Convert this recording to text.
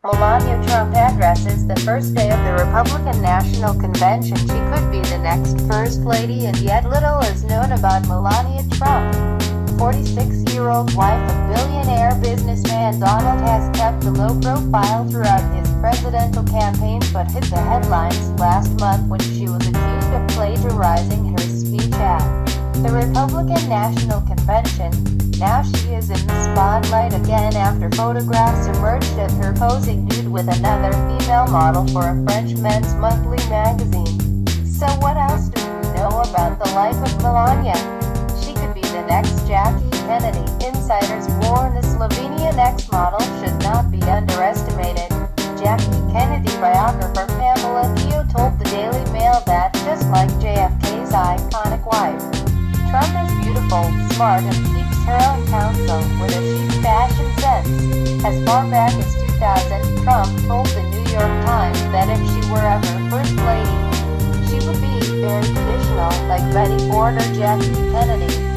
Melania Trump addresses the first day of the Republican National Convention. She could be the next First Lady, and yet little is known about Melania Trump. 46-year-old wife of billionaire businessman Donald has kept a low profile throughout his presidential campaign, but hit the headlines last month when she was accused of plagiarizing her speech at the Republican National Convention. Now she is in the spotlight again after photographs emerged of her posing nude with another female model for a French men's monthly magazine. So what else do we know about the life of Melania? She could be the next Jackie Kennedy. Insiders warn the Slovenian ex-model should not be underestimated. Jackie Kennedy biographer Pamela Theo told the Daily Mail that, just like JFK's iconic wife, Trump is beautiful, smart, and seeks her own counsel with a chic fashion sense. As far back as 2000, Trump told the New York Times that if she were ever First Lady, she would be very traditional, like Betty Ford or Jackie Kennedy.